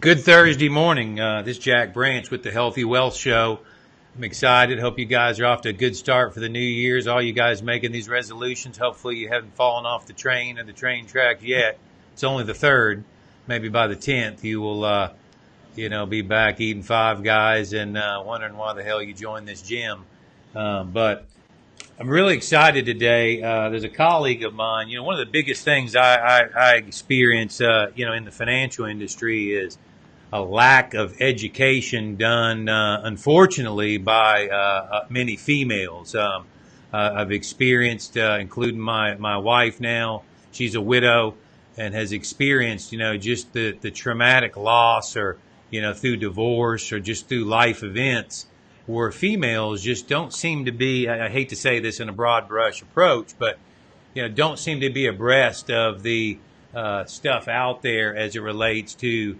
Good Thursday morning. This is Jack Branch with the Healthy Wealth Show. I'm excited. Hope you guys are off to a good start for the New Year's. All you guys making these resolutions, hopefully you haven't fallen off the train or the train track yet. It's only the 3rd. Maybe by the 10th you will, be back eating Five Guys and wondering why the hell you joined this gym. But I'm really excited today. There's a colleague of mine. One of the biggest things I experience, in the financial industry is a lack of education done, unfortunately, by many females. I've experienced, including my wife now. She's a widow and has experienced, just the traumatic loss or, through divorce or just through life events where females just don't seem to be, I hate to say this in a broad brush approach, but, don't seem to be abreast of the stuff out there as it relates to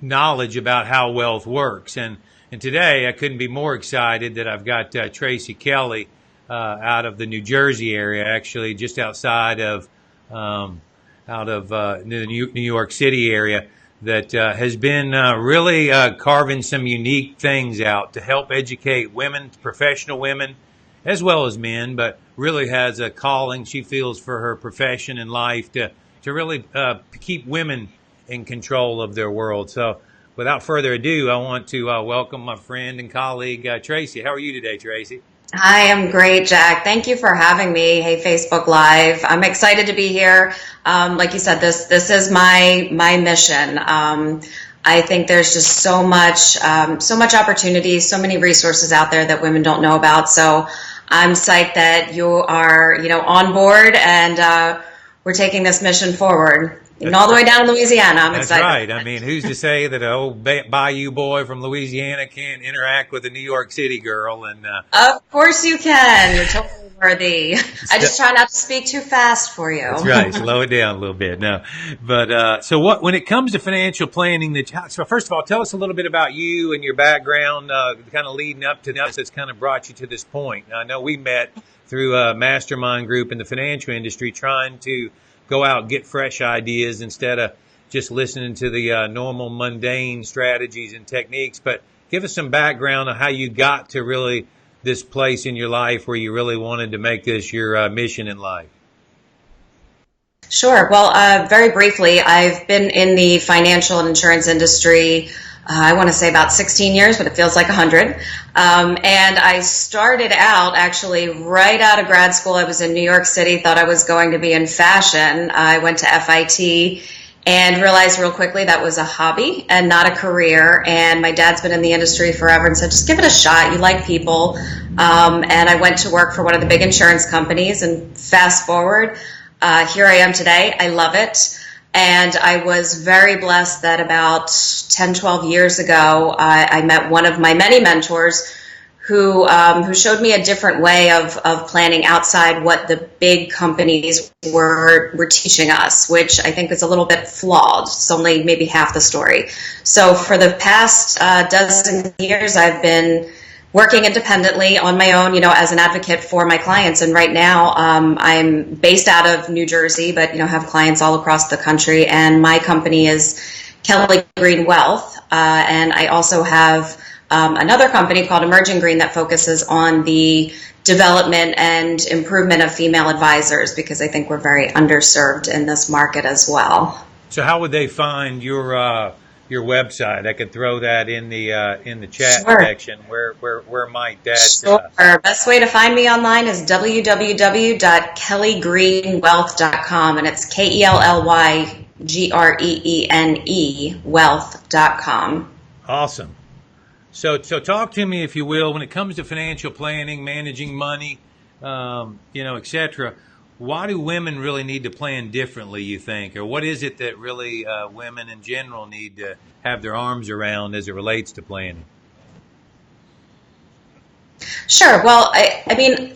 knowledge about how wealth works. And today I couldn't be more excited that I've got Traci Kelly out of the New Jersey area, actually just outside of the New York City area, that has been really carving some unique things out to help educate women, professional women, as well as men, but really has a calling she feels for her profession in life to really keep women in control of their world. So without further ado, I want to welcome my friend and colleague, Traci. How are you today, Traci? I am great, Jack. Thank you for having me. Hey, Facebook Live. I'm excited to be here. Like you said, this is my mission. I think there's just so much opportunity, so many resources out there that women don't know about. So I'm psyched that you are, on board and we're taking this mission forward. And all the way down to Louisiana. I'm excited. That's right. I mean, who's to say that an old bayou boy from Louisiana can't interact with a New York City girl? And of course you can. You're totally worthy. I just try not to speak too fast for you. That's right. Slow it down a little bit. No, but so when it comes to financial planning, so first of all, tell us a little bit about you and your background, kind of leading up to this that's kind of brought you to this point. I know we met through a mastermind group in the financial industry, trying to go out and get fresh ideas instead of just listening to the normal mundane strategies and techniques. But give us some background on how you got to really this place in your life where you really wanted to make this your mission in life. Sure. Well, very briefly, I've been in the financial and insurance industry I want to say about 16 years, but it feels like 100. And I started out actually right out of grad school. I was in New York City, thought I was going to be in fashion. I went to FIT and realized real quickly that was a hobby and not a career. And my dad's been in the industry forever and said, just give it a shot. You like people. And I went to work for one of the big insurance companies, and fast forward, here I am today. I love it. And I was very blessed that about 10, 12 years ago, I met one of my many mentors who showed me a different way of planning outside what the big companies were teaching us, which I think is a little bit flawed. It's only maybe half the story. So for the past dozen years, I've been working independently on my own, as an advocate for my clients. And right now, I'm based out of New Jersey, but, have clients all across the country. And my company is Kelly Green Wealth. And I also have another company called Emerging Green that focuses on the development and improvement of female advisors, because I think we're very underserved in this market as well. So how would they find your website? I could throw that in the chat section. Where might that? Sure. Best way to find me online is www.kellygreenwealth.com, and it's KELLYGREENE wealth.com. Awesome. So talk to me, if you will, when it comes to financial planning, managing money, etc. Why do women really need to plan differently, you think? Or what is it that really women in general need to have their arms around as it relates to planning? Sure. Well, I mean,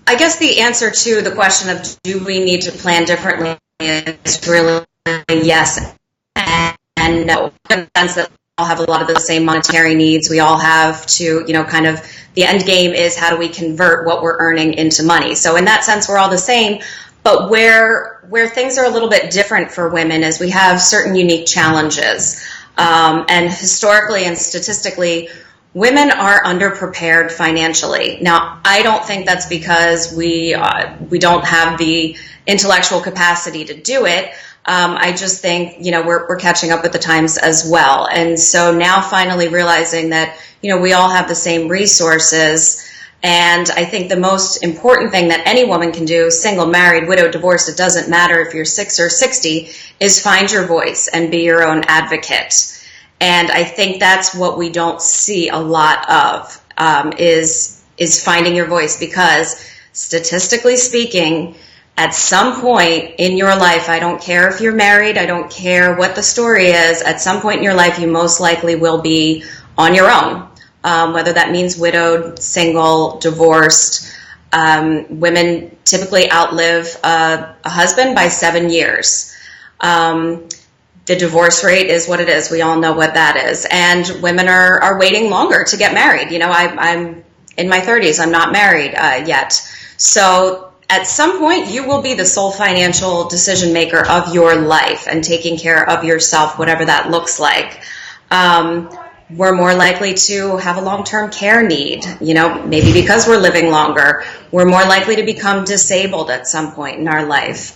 I guess the answer to the question of do we need to plan differently is really yes and no, in the sense that we all have a lot of the same monetary needs. We all have to, kind of the end game is how do we convert what we're earning into money. So in that sense, we're all the same. But where things are a little bit different for women is we have certain unique challenges. And historically and statistically, women are underprepared financially. Now, I don't think that's because we don't have the intellectual capacity to do it. I just think, we're catching up with the times as well. And so now finally realizing that, we all have the same resources. And I think the most important thing that any woman can do, single, married, widowed, divorced, it doesn't matter if you're 6 or 60, is find your voice and be your own advocate. And I think that's what we don't see a lot of, is finding your voice, because statistically speaking, at some point in your life, I don't care if you're married, I don't care what the story is, at some point in your life, you most likely will be on your own, whether that means widowed, single, divorced. Women typically outlive a husband by 7 years. The divorce rate is what it is. We all know what that is. And women are waiting longer to get married. I'm in my 30s. I'm not married yet. So at some point, you will be the sole financial decision maker of your life and taking care of yourself, whatever that looks like. We're more likely to have a long-term care need, maybe because we're living longer. We're more likely to become disabled at some point in our life.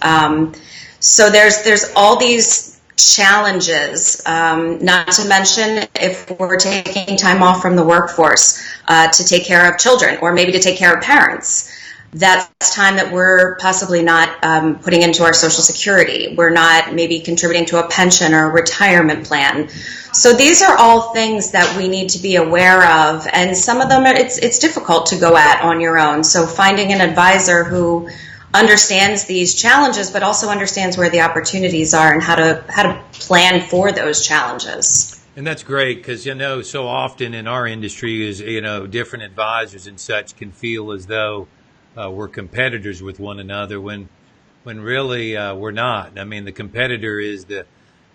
So there's all these challenges, not to mention if we're taking time off from the workforce to take care of children, or maybe to take care of parents. That's time that we're possibly not putting into our Social Security. We're not maybe contributing to a pension or a retirement plan. So these are all things that we need to be aware of, and some of them it's difficult to go at on your own. So finding an advisor who understands these challenges, but also understands where the opportunities are and how to plan for those challenges. And that's great, because, so often in our industry is, different advisors and such can feel as though we're competitors with one another when really we're not. I mean, the competitor is the,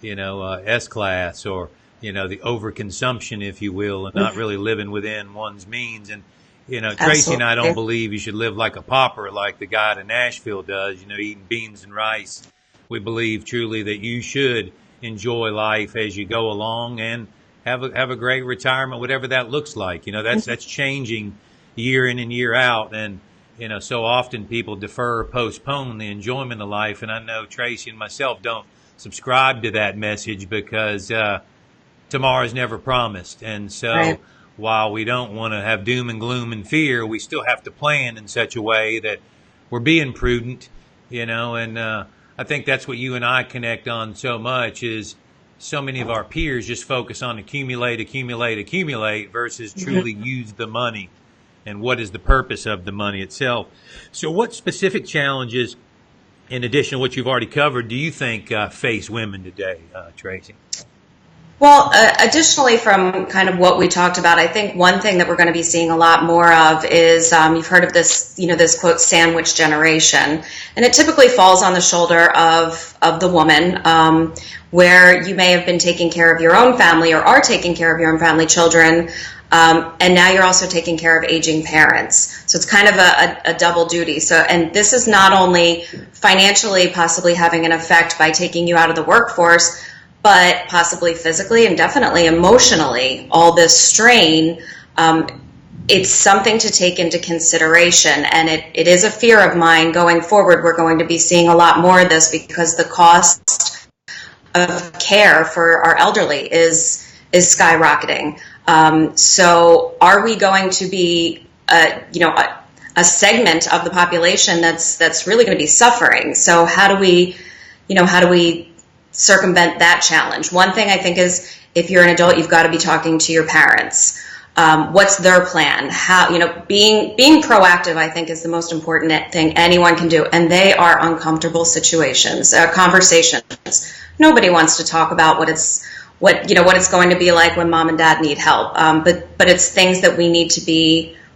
S-class, or, the overconsumption, if you will, and not really living within one's means. And, Tracy and I don't believe you should live like a pauper like the guy in Nashville does, eating beans and rice. We believe truly that you should enjoy life as you go along and have a great retirement, whatever that looks like. That's changing year in and year out. And, so often people defer or postpone the enjoyment of life. And I know Tracy and myself don't subscribe to that message, because tomorrow's never promised. And so right. While we don't want to have doom and gloom and fear, we still have to plan in such a way that we're being prudent, and I think that's what you and I connect on so much, is so many of our peers just focus on accumulate versus truly use the money. And what is the purpose of the money itself? So what specific challenges, in addition to what you've already covered, do you think face women today, Traci? Well, additionally, from kind of what we talked about, I think one thing that we're going to be seeing a lot more of is you've heard of this, this quote, sandwich generation. And it typically falls on the shoulder of the woman, where you may have been taking care of your own family or are taking care of your own family, children, and now you're also taking care of aging parents. So it's kind of a double duty. So, and this is not only financially possibly having an effect by taking you out of the workforce, but possibly physically and definitely emotionally, all this strain, it's something to take into consideration. And it is a fear of mine going forward. We're going to be seeing a lot more of this, because the cost of care for our elderly is skyrocketing. So are we going to be, a segment of the population that's really going to be suffering? So how do we circumvent that challenge? One thing I think is, if you're an adult, you've got to be talking to your parents. What's their plan? How, being proactive, I think, is the most important thing anyone can do. And they are uncomfortable situations, conversations. Nobody wants to talk about what it's going to be like when mom and dad need help. But it's things that we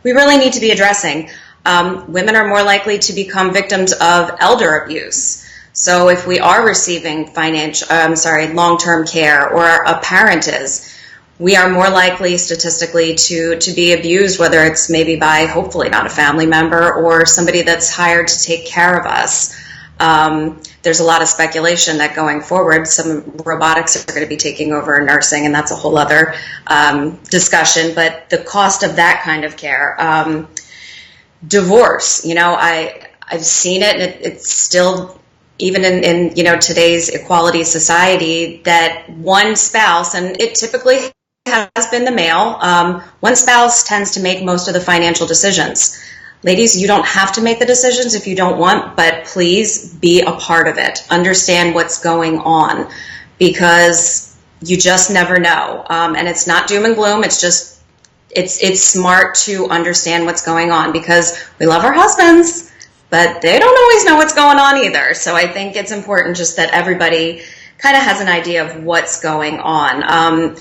really need to be addressing. Women are more likely to become victims of elder abuse. So if we are receiving long-term care, or a parent is, we are more likely statistically to be abused, whether it's maybe by, hopefully not a family member, or somebody that's hired to take care of us. There's a lot of speculation that going forward, some robotics are going to be taking over nursing, and that's a whole other discussion. But the cost of that kind of care, divorce, I've seen it, and it's still, even in today's equality society, that one spouse, and it typically has been the male, one spouse tends to make most of the financial decisions. Ladies, you don't have to make the decisions if you don't want, but please be a part of it. Understand what's going on, because you just never know. And it's not doom and gloom. It's just, it's smart to understand what's going on, because we love our husbands, but they don't always know what's going on either. So I think it's important just that everybody kind of has an idea of what's going on.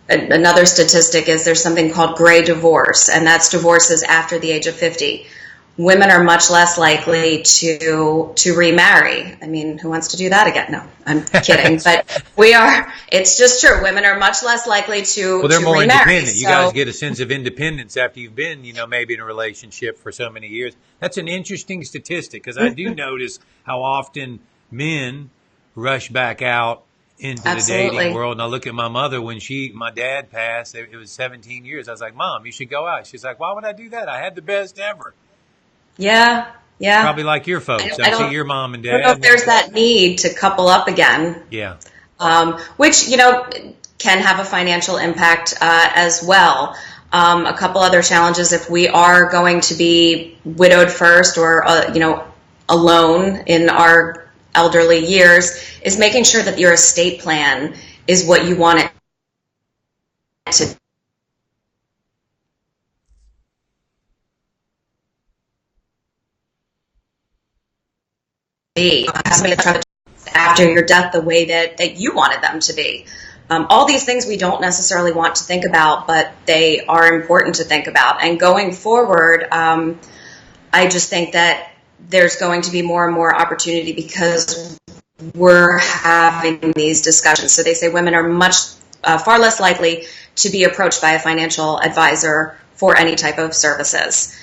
Another statistic is there's something called gray divorce, and that's divorces after the age of 50. Women are much less likely to remarry. I mean, who wants to do that again? No, I'm kidding. But it's just true. Women are much less likely to Well, they're more remarry. independent. You guys get a sense of independence after you've been, maybe in a relationship for so many years. That's an interesting statistic, because I do notice how often men rush back out into Absolutely. the dating world. And I look at my mother, when my dad passed, it was 17 years. I was like, Mom, you should go out. She's like, why would I do that? I had the best ever. Yeah. Probably like your folks. I see your mom and dad. I don't know if there's that need to couple up again. Yeah. Which, can have a financial impact as well. A couple other challenges, if we are going to be widowed first, or, alone in our elderly years, is making sure that your estate plan is what you want it to be. After your death, the way that you wanted them to be. All these things we don't necessarily want to think about, but they are important to think about. And going forward, I just think that there's going to be more and more opportunity, because we're having these discussions. So they say women are far less likely to be approached by a financial advisor for any type of services.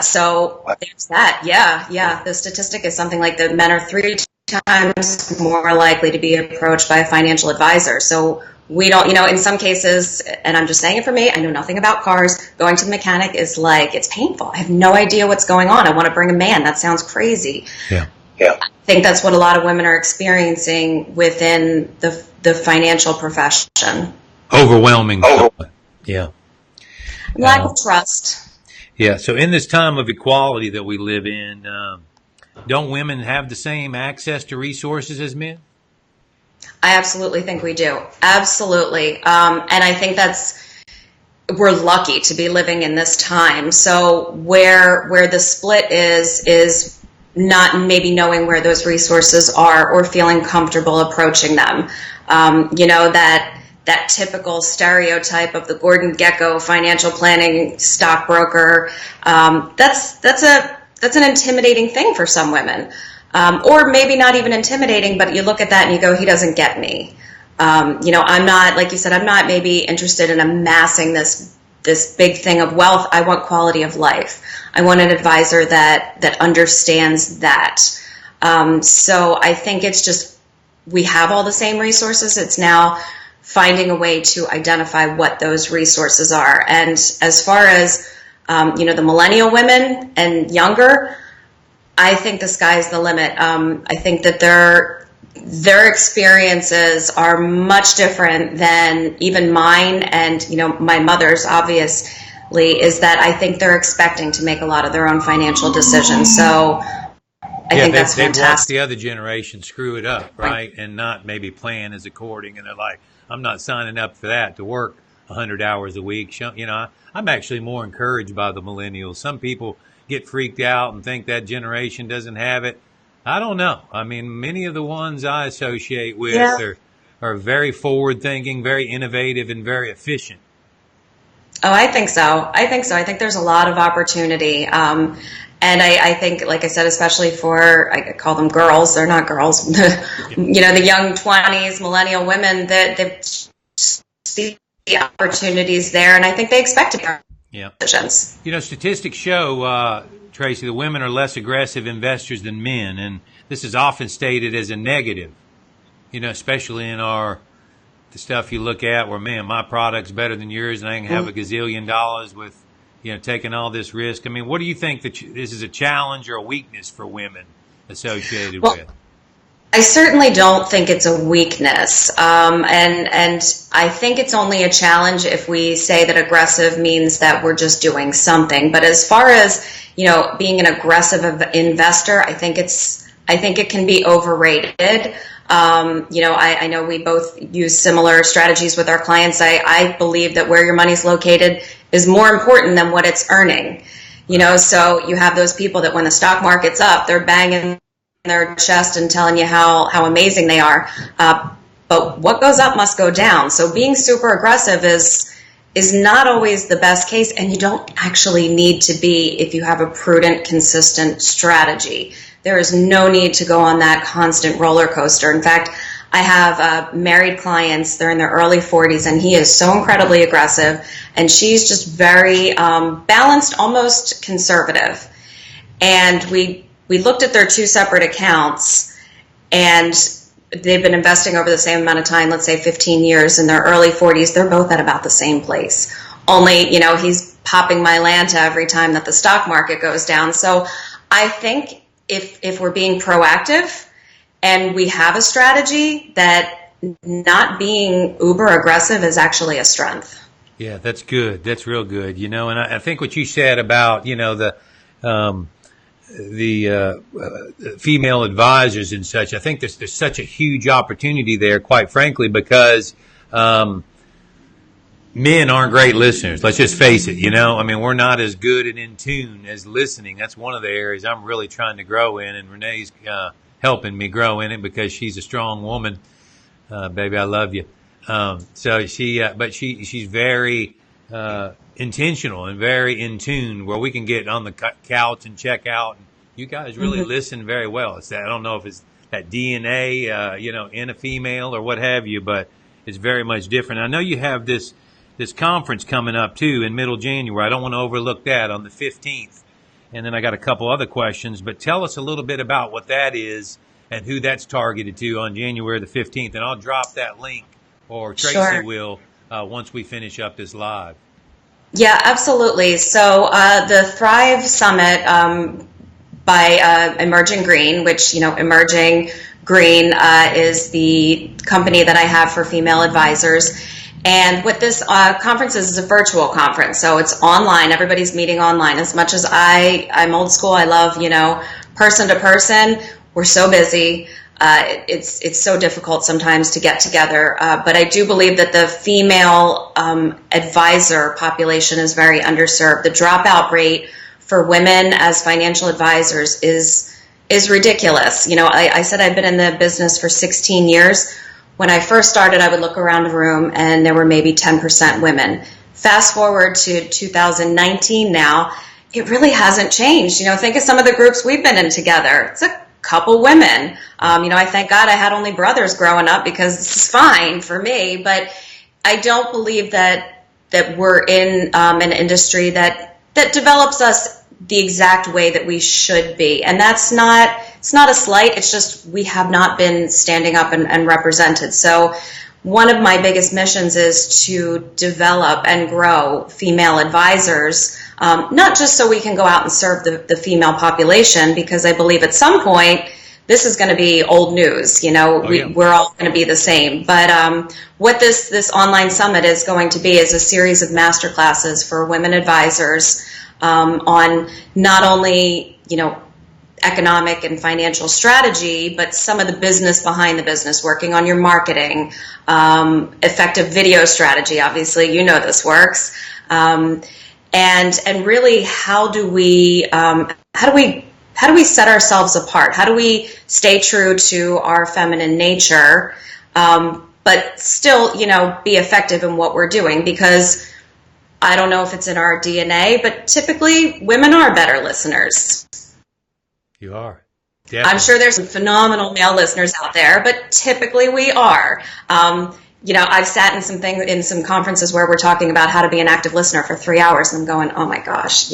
So there's that. Yeah. The statistic is something like that men are 3 times more likely to be approached by a financial advisor. So we don't, in some cases, and I'm just saying it for me, I know nothing about cars. Going to the mechanic is like, it's painful. I have no idea what's going on. I want to bring a man. That sounds crazy. Yeah. I think that's what a lot of women are experiencing within the financial profession. Overwhelming. Yeah. Lack of trust. Yeah. So in this time of equality that we live in, don't women have the same access to resources as men? I absolutely think we do. Absolutely. And I think we're lucky to be living in this time. So where the split is not maybe knowing where those resources are, or feeling comfortable approaching them. That typical stereotype of the Gordon Gekko financial planning stockbroker. That's an intimidating thing for some women. Or maybe not even intimidating, but you look at that and you go, he doesn't get me. I'm not, like you said, I'm not maybe interested in amassing this big thing of wealth. I want quality of life. I want an advisor that understands that. So I think it's just, we have all the same resources. It's now finding a way to identify what those resources are. And as far as, the millennial women and younger, I think the sky's the limit. I think that their experiences are much different than even mine, and my mother's, obviously, is that I think they're expecting to make a lot of their own financial decisions. So I think that's fantastic. They've watched the other generation screw it up, right? And not maybe plan as according, and they're like, I'm not signing up for that, to work 100 hours a week. I'm actually more encouraged by the millennials. Some people get freaked out and think that generation doesn't have it. I don't know. I mean, many of the ones I associate with are very forward thinking, very innovative, and very efficient. Oh, I think so. I think there's a lot of opportunity. And I think, like I said, especially I call them girls, they're not girls, the young 20s, millennial women, that see the opportunities there, and I think they expect to be. Yeah. decisions. Statistics show, Traci, the women are less aggressive investors than men, and this is often stated as a negative, especially in the stuff you look at where, man, my product's better than yours and I can have a gazillion dollars with, taking all this risk. I mean, what do you think that this is a challenge or a weakness for women associated with? I certainly don't think it's a weakness, and I think it's only a challenge if we say that aggressive means that we're just doing something. But as far as being an aggressive investor, I think it can be overrated. I know we both use similar strategies with our clients. I believe that where your money's located is more important than what it's earning. So you have those people that when the stock market's up, they're banging their chest and telling you how amazing they are. But what goes up must go down. So being super aggressive is not always the best case, and you don't actually need to be if you have a prudent, consistent strategy. There is no need to go on that constant roller coaster. In fact, I have married clients, they're in their early 40s, and he is so incredibly aggressive, and she's just very balanced, almost conservative. And we looked at their two separate accounts, and they've been investing over the same amount of time, let's say 15 years. In their early 40s, they're both at about the same place. Only, he's popping my Lanta every time that the stock market goes down. So I think if we're being proactive and we have a strategy, that not being uber aggressive is actually a strength. Yeah, that's good. That's real good. And I think what you said about, the female advisors and such, I think there's such a huge opportunity there, quite frankly, because men aren't great listeners. Let's just face it. We're not as good and in tune as listening. That's one of the areas I'm really trying to grow in, and Renee's helping me grow in it because she's a strong woman. Baby, I love you. So she's very intentional and very in tune, where we can get on the couch and check out. And you guys really listen very well. It's that, I don't know if it's that DNA, in a female or what have you, but it's very much different. I know you have this conference coming up too in middle January. I don't want to overlook that on the 15th. And then I got a couple other questions, but tell us a little bit about what that is and who that's targeted to on January the 15th. And I'll drop that link, or Traci will, once we finish up this live. Yeah, absolutely. So the Thrive Summit by Emerging Green, which, Emerging Green is the company that I have for female advisors. And what this conference is a virtual conference. So it's online. Everybody's meeting online. As much as I'm old school, I love, person to person. We're so busy. It's so difficult sometimes to get together. But I do believe that the female advisor population is very underserved. The dropout rate for women as financial advisors is ridiculous. I said I've been in the business for 16 years. When I first started, I would look around the room and there were maybe 10% women. Fast forward to 2019 now, it really hasn't changed. Think of some of the groups we've been in together. It's a couple women. I thank God I had only brothers growing up, because this is fine for me. But I don't believe that we're in an industry that develops us the exact way that we should be. And it's not a slight. It's just we have not been standing up and represented. So one of my biggest missions is to develop and grow female advisors, not just so we can go out and serve the female population, because I believe at some point this is going to be old news. We're all going to be the same. But what this online summit is going to be is a series of master classes for women advisors on not only, economic and financial strategy, but some of the business behind the business, working on your marketing, effective video strategy. Obviously, this works. And really, how do we set ourselves apart? How do we stay true to our feminine nature, but still, be effective in what we're doing? Because I don't know if it's in our DNA, but typically women are better listeners. You are. Definitely. I'm sure there's some phenomenal male listeners out there, but typically we are. I've sat in some conferences where we're talking about how to be an active listener for 3 hours, and I'm going, oh my gosh,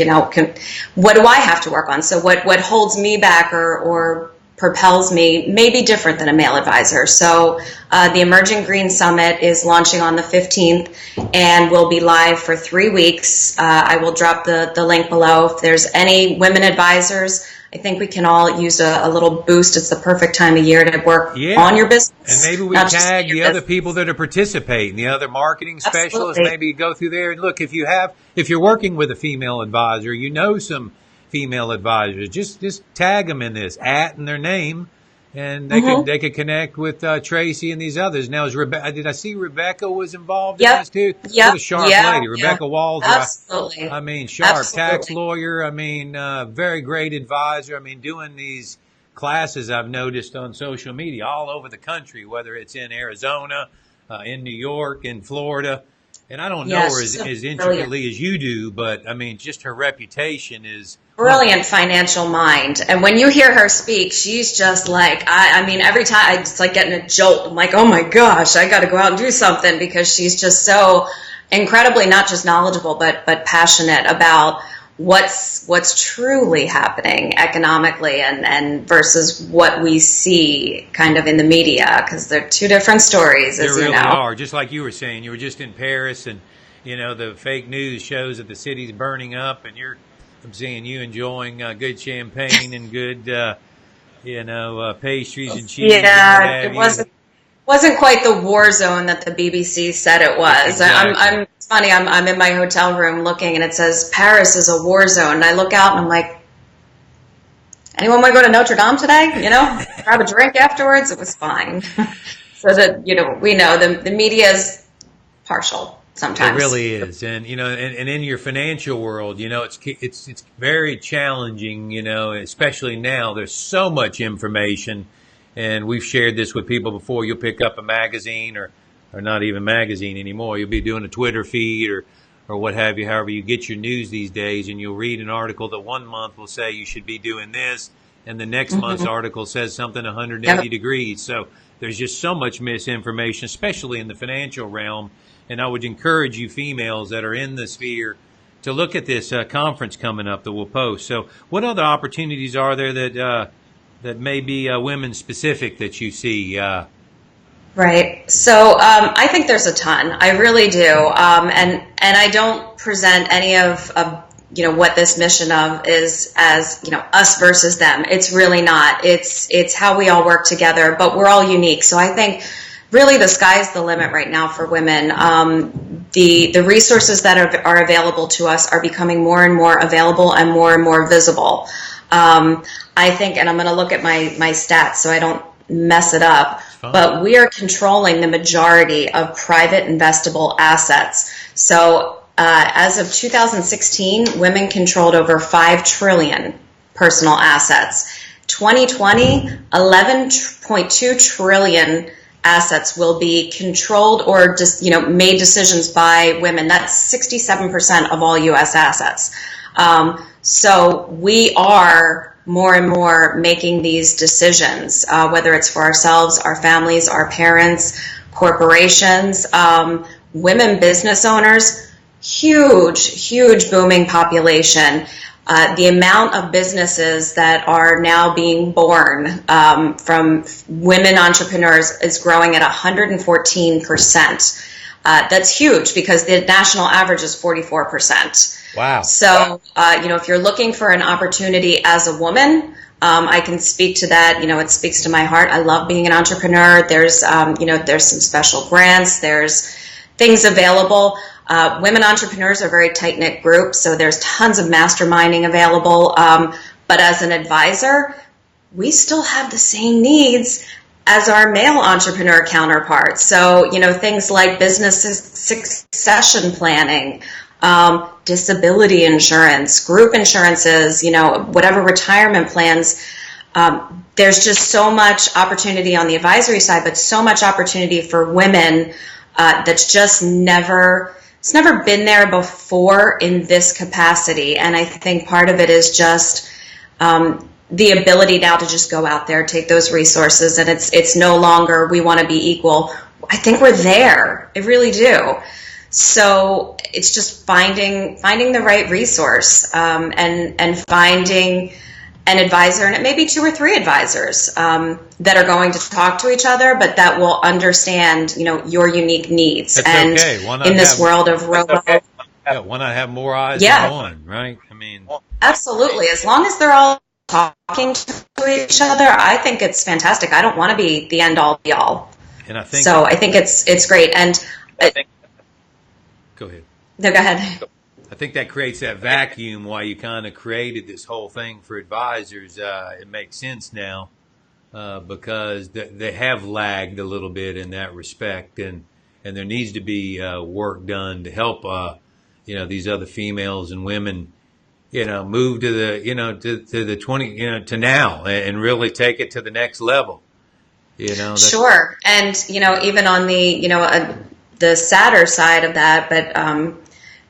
what do I have to work on? So what holds me back or propels me may be different than a male advisor. So the Emerging Green Summit is launching on the 15th and will be live for 3 weeks. I will drop the link below. If there's any women advisors, I think we can all use a little boost. It's the perfect time of year to work on your business. And maybe we tag the other people that are participating, the other marketing specialists. Maybe go through there and look, if you're working with a female advisor, some female advisors, just tag them in this, and their name, and they could connect with Traci and these others. Now, did I see Rebecca was involved in this too? Yeah, a sharp lady, Rebecca Walls. Absolutely. I mean, sharp tax lawyer. I mean, very great advisor. I mean, doing these classes I've noticed on social media all over the country, whether it's in Arizona, in New York, in Florida. And I don't know her as intricately as you do, but I mean, just her reputation is brilliant financial mind. And when you hear her speak, she's just like, I mean, every time it's like getting a jolt. I'm like, oh my gosh, I got to go out and do something, because she's just so incredibly not just knowledgeable, but passionate about what's truly happening economically and versus what we see kind of in the media, because they're two different stories, as they you know. They really are. Just like you were saying, you were just in Paris, and the fake news shows that the city's burning up, and I'm seeing you enjoying good champagne and good pastries and cheese. Yeah, it wasn't quite the war zone that the BBC said it was. Exactly. It's funny. I'm in my hotel room looking, and it says Paris is a war zone. And I look out, and I'm like, anyone want to go to Notre Dame today? Grab a drink afterwards. It was fine. So that we know the media is partial sometimes. It really is, and and in your financial world, it's very challenging. Especially now, there's so much information. And we've shared this with people before. You'll pick up a magazine or not even magazine anymore. You'll be doing a Twitter feed or what have you, however you get your news these days, and you'll read an article that one month will say you should be doing this, and the next month's article says something 180 degrees. So there's just so much misinformation, especially in the financial realm. And I would encourage you females that are in the sphere to look at this conference coming up that we'll post. So what other opportunities are there that may be women specific that you see? Right. So I think there's a ton. I really do. And I don't present any of what this mission of is as us versus them. It's really not. It's how we all work together, but we're all unique. So I think really the sky's the limit right now for women. The resources that are available to us are becoming more and more available and more visible. I think, and I'm going to look at my stats so I don't mess it up, but we are controlling the majority of private investable assets. So as of 2016, women controlled over 5 trillion personal assets. 2020, 11.2 trillion assets will be controlled or just made decisions by women. That's 67% of all U.S. assets. So we are more and more making these decisions, whether it's for ourselves, our families, our parents, corporations, women business owners, huge booming population. The amount of businesses that are now being born from women entrepreneurs is growing at 114%. That's huge because the national average is 44%. Wow. So, if you're looking for an opportunity as a woman, I can speak to that. It speaks to my heart. I love being an entrepreneur. There's some special grants. There's things available. Women entrepreneurs are a very tight-knit group, so there's tons of masterminding available. But as an advisor, we still have the same needs as our male entrepreneur counterparts. So, things like business succession planning, disability insurance, group insurances, whatever retirement plans. There's just so much opportunity on the advisory side, but so much opportunity for women that's just it's never been there before in this capacity. And I think part of it is just the ability now to just go out there, take those resources, and it's no longer we want to be equal. I think we're there. I really do. So it's just finding the right resource, and finding an advisor, and it may be 2 or 3 advisors that are going to talk to each other, but that will understand, your unique needs. That's and okay. in this world of robo, why not have more eyes than one, right? I mean, absolutely. As long as they're all talking to each other, I think it's fantastic. I don't want to be the end all be all. And I think it's great. And go ahead. No, go ahead. I think that creates that vacuum why you kind of created this whole thing for advisors. It makes sense now because they have lagged a little bit in that respect, and there needs to be work done to help these other females and women move to the to the 20 to now and really take it to the next level. Sure. And even on the sadder side of that, but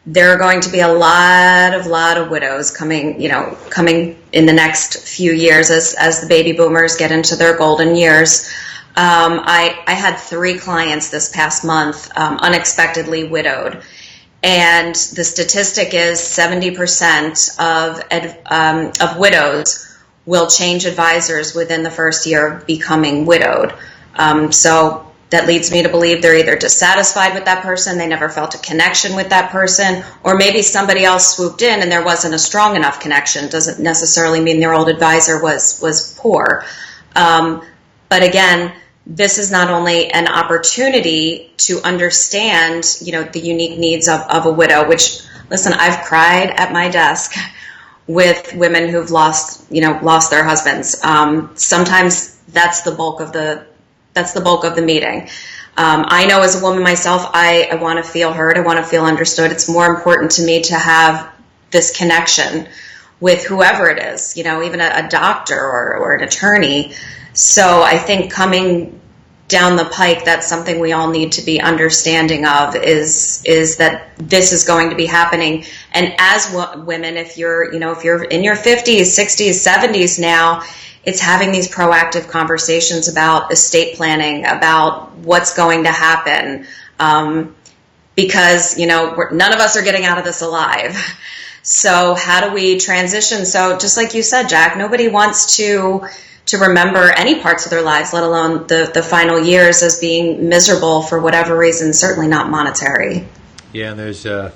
there are going to be a lot of widows coming in the next few years as the baby boomers get into their golden years. I had 3 clients this past month unexpectedly widowed, and the statistic is 70% of widows will change advisors within the first year of becoming widowed. So that leads me to believe they're either dissatisfied with that person, they never felt a connection with that person, or maybe somebody else swooped in and there wasn't a strong enough connection. Doesn't necessarily mean their old advisor was poor. But again, this is not only an opportunity to understand, the unique needs of a widow, which, listen, I've cried at my desk with women who've lost their husbands. Sometimes that's the bulk of the meeting. I know as a woman myself, I want to feel heard. I want to feel understood. It's more important to me to have this connection with whoever it is, even a doctor or an attorney. So I think coming down the pike, that's something we all need to be understanding of is that this is going to be happening. And as women, if you're in your 50s, 60s, 70s now, it's having these proactive conversations about estate planning, about what's going to happen, because none of us are getting out of this alive. So how do we transition? So just like you said, Jack, nobody wants to remember any parts of their lives, let alone the final years, as being miserable for whatever reason. Certainly not monetary. Yeah, and there's a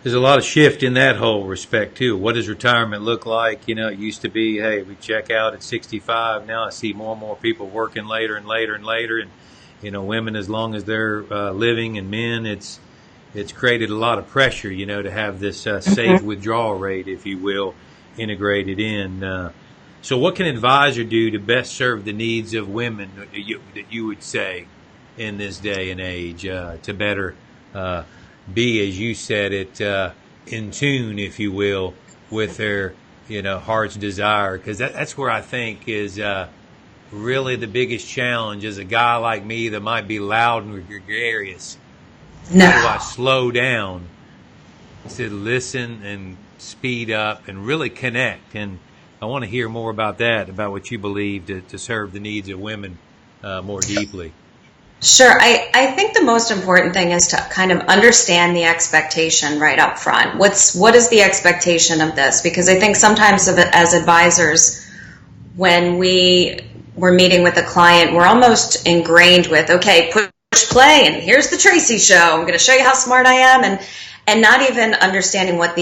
lot of shift in that whole respect too. What does retirement look like? It used to be, hey, we check out at 65. Now I see more and more people working later and later and later, and women, as long as they're living, and men, it's created a lot of pressure, to have this safe withdrawal rate, if you will, integrated in. So what can an advisor do to best serve the needs of women that you would say in this day and age to better be, as you said it, in tune, if you will, with their, heart's desire? Because that's where I think is really the biggest challenge as a guy like me that might be loud and gregarious. No. How do I slow down to listen and speed up and really connect? And I want to hear more about that, about what you believe to serve the needs of women more deeply. Sure. I think the most important thing is to kind of understand the expectation right up front. What is the expectation of this? Because I think sometimes as advisors, when we're meeting with a client, we're almost ingrained with, okay, push play and here's the Traci show. I'm going to show you how smart I am, and not even understanding what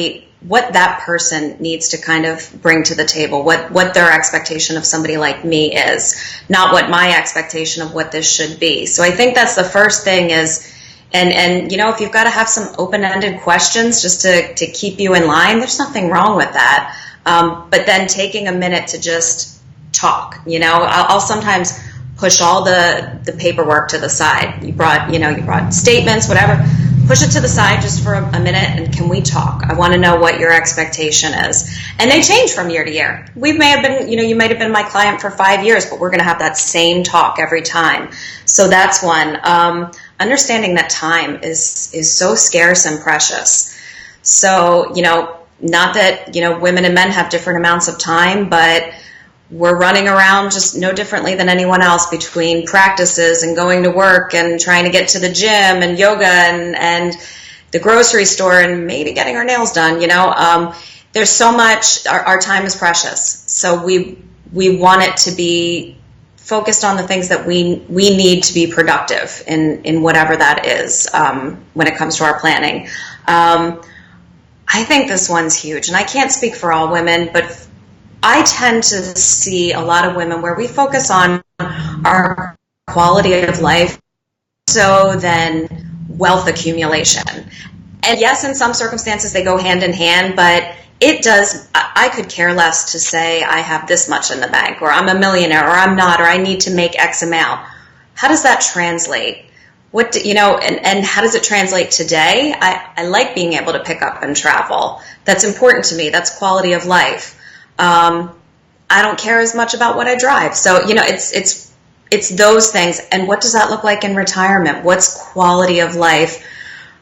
that person needs to kind of bring to the table, what their expectation of somebody like me is, not what my expectation of what this should be. So I think that's the first thing is, and if you've got to have some open-ended questions just to keep you in line, there's nothing wrong with that. But then taking a minute to just talk, I'll sometimes push all the paperwork to the side. You brought statements, whatever. Push it to the side just for a minute, and can we talk? I want to know what your expectation is. And they change from year to year. You might have been my client for 5 years, but we're going to have that same talk every time. So that's one. Understanding that time is so scarce and precious. So, not that, women and men have different amounts of time, but we're running around just no differently than anyone else between practices and going to work and trying to get to the gym and yoga and the grocery store and maybe getting our nails done. There's so much. Our time is precious, so we want it to be focused on the things that we need to be productive in whatever that is when it comes to our planning. I think this one's huge, and I can't speak for all women, but I tend to see a lot of women where we focus on our quality of life so than wealth accumulation. And yes, in some circumstances they go hand in hand, but I could care less to say I have this much in the bank, or I'm a millionaire, or I'm not, or I need to make X amount. How does that translate? And how does it translate today? I like being able to pick up and travel. That's important to me. That's quality of life. I don't care as much about what I drive. So, it's those things. And what does that look like in retirement? What's quality of life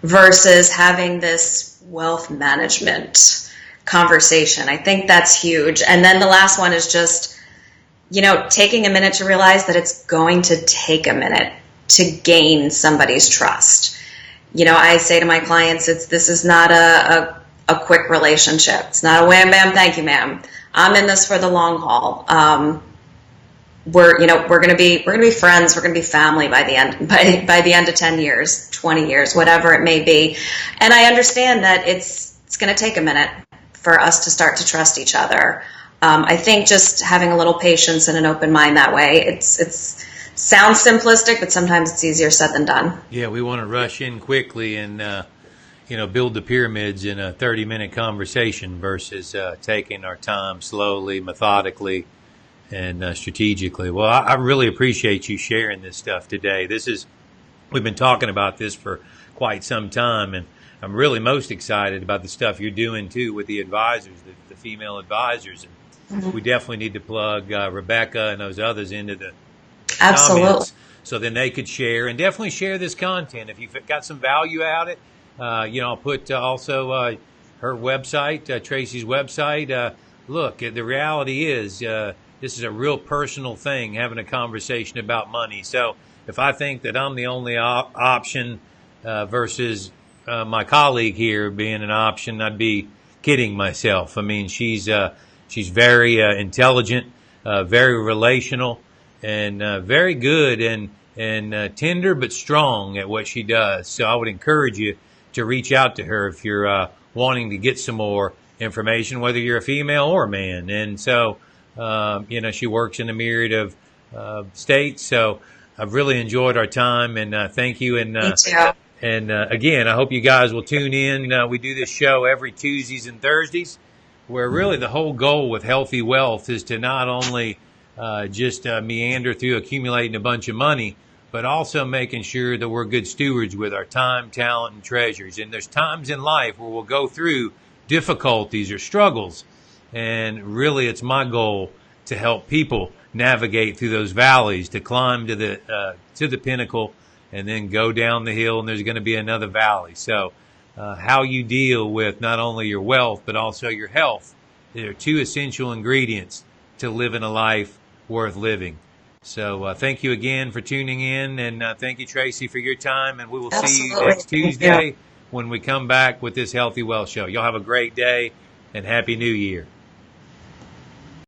versus having this wealth management conversation? I think that's huge. And then the last one is just, taking a minute to realize that it's going to take a minute to gain somebody's trust. I say to my clients, this is not a quick relationship. It's not a wham bam, thank you, ma'am. I'm in this for the long haul. We're gonna be friends. We're gonna be family by the end of 10 years, 20 years, whatever it may be. And I understand that it's gonna take a minute for us to start to trust each other. I think just having a little patience and an open mind that way, it's sounds simplistic, but sometimes it's easier said than done. Yeah, we want to rush in quickly and build the pyramids in a 30-minute conversation versus taking our time slowly, methodically, and strategically. Well, I really appreciate you sharing this stuff today. We've been talking about this for quite some time, and I'm really most excited about the stuff you're doing too with the advisors, the female advisors. And we definitely need to plug Rebecca and those others into the comments so then they could share, and definitely share this content if you've got some value out of it. I'll put also her website, Traci's website. Look, the reality is this is a real personal thing, having a conversation about money. So if I think that I'm the only option versus my colleague here being an option, I'd be kidding myself. I mean, she's very intelligent, very relational, and very good and tender but strong at what she does. So I would encourage you to reach out to her if you're wanting to get some more information, whether you're a female or a man. And so, she works in a myriad of states. So I've really enjoyed our time, and thank you. And Me too. And again, I hope you guys will tune in. We do this show every Tuesdays and Thursdays, where really the whole goal with Healthy Wealth is to not only just meander through accumulating a bunch of money, but also making sure that we're good stewards with our time, talent, and treasures. And there's times in life where we'll go through difficulties or struggles. And really, it's my goal to help people navigate through those valleys, to climb to the pinnacle, and then go down the hill, and there's going to be another valley. So how you deal with not only your wealth, but also your health, they're two essential ingredients to living a life worth living. So thank you again for tuning in, and thank you, Traci, for your time. And we will see you next Tuesday when we come back with this Healthy Wealth Show. Y'all have a great day, and Happy New Year.